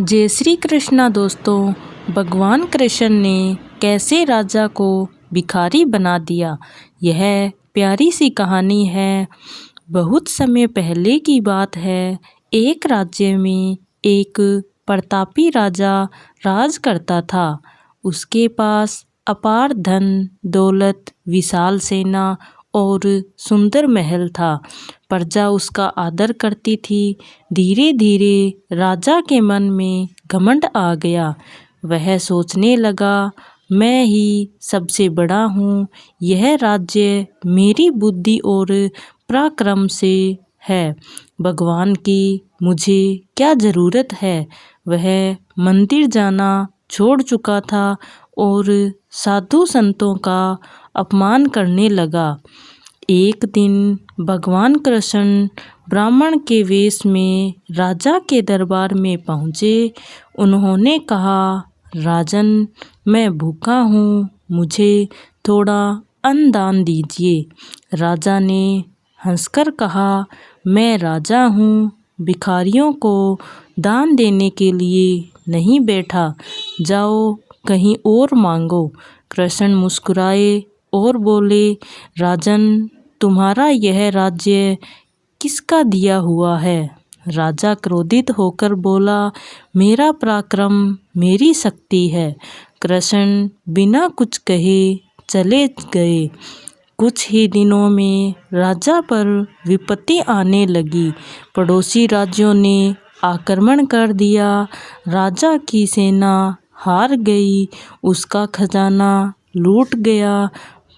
जय श्री कृष्णा दोस्तों। भगवान कृष्ण ने कैसे राजा को भिखारी बना दिया, यह प्यारी सी कहानी है। बहुत समय पहले की बात है। एक राज्य में एक प्रतापी राजा राज करता था। उसके पास अपार धन दौलत, विशाल सेना और सुंदर महल था। प्रजा उसका आदर करती थी। धीरे धीरे राजा के मन में घमंड आ गया। वह सोचने लगा, मैं ही सबसे बड़ा हूँ। यह राज्य मेरी बुद्धि और पराक्रम से है। भगवान की मुझे क्या ज़रूरत है। वह मंदिर जाना छोड़ चुका था और साधु संतों का अपमान करने लगा। एक दिन भगवान कृष्ण ब्राह्मण के वेश में राजा के दरबार में पहुँचे। उन्होंने कहा, राजन, मैं भूखा हूँ, मुझे थोड़ा अन्न दान दीजिए। राजा ने हंसकर कहा, मैं राजा हूँ, भिखारियों को दान देने के लिए नहीं बैठा। जाओ कहीं और मांगो। कृष्ण मुस्कुराए और बोले, राजन, तुम्हारा यह राज्य किसका दिया हुआ है। राजा क्रोधित होकर बोला, मेरा पराक्रम मेरी शक्ति है। कृष्ण बिना कुछ कहे चले गए। कुछ ही दिनों में राजा पर विपत्ति आने लगी। पड़ोसी राज्यों ने आक्रमण कर दिया। राजा की सेना हार गई। उसका खजाना लूट गया।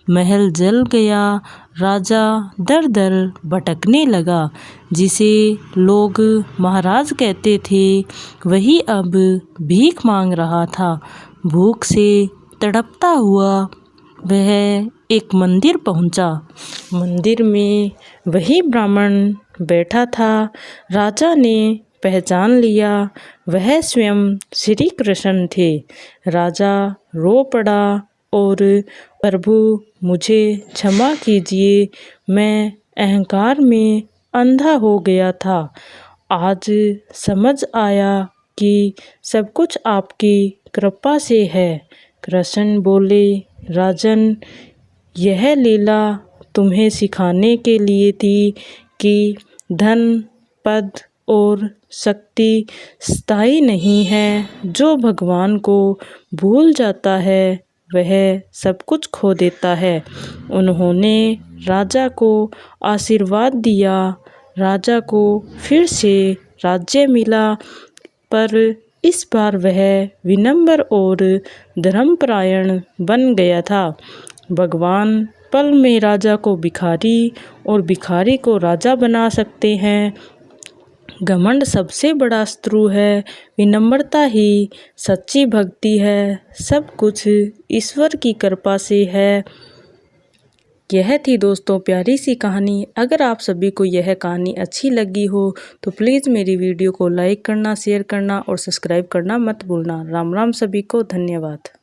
महल जल गया। राजा दर दर भटकने लगा। जिसे लोग महाराज कहते थे, वही अब भीख मांग रहा था। भूख से तड़पता हुआ वह एक मंदिर पहुंचा। मंदिर में वही ब्राह्मण बैठा था। राजा ने पहचान लिया, वह स्वयं श्री कृष्ण थे। राजा रो पड़ा और, प्रभु, मुझे क्षमा कीजिए, मैं अहंकार में अंधा हो गया था। आज समझ आया कि सब कुछ आपकी कृपा से है। कृष्ण बोले, राजन, यह लीला तुम्हें सिखाने के लिए थी कि धन, पद और शक्ति स्थायी नहीं है। जो भगवान को भूल जाता है, वह सब कुछ खो देता है। उन्होंने राजा को आशीर्वाद दिया। राजा को फिर से राज्य मिला, पर इस बार वह विनम्र और धर्मपरायण बन गया था। भगवान पल में राजा को भिखारी और भिखारी को राजा बना सकते हैं। घमंड सबसे बड़ा शत्रु है। विनम्रता ही सच्ची भक्ति है। सब कुछ ईश्वर की कृपा से है। यह थी दोस्तों प्यारी सी कहानी। अगर आप सभी को यह कहानी अच्छी लगी हो तो प्लीज़ मेरी वीडियो को लाइक करना, शेयर करना और सब्सक्राइब करना मत भूलना। राम राम सभी को, धन्यवाद।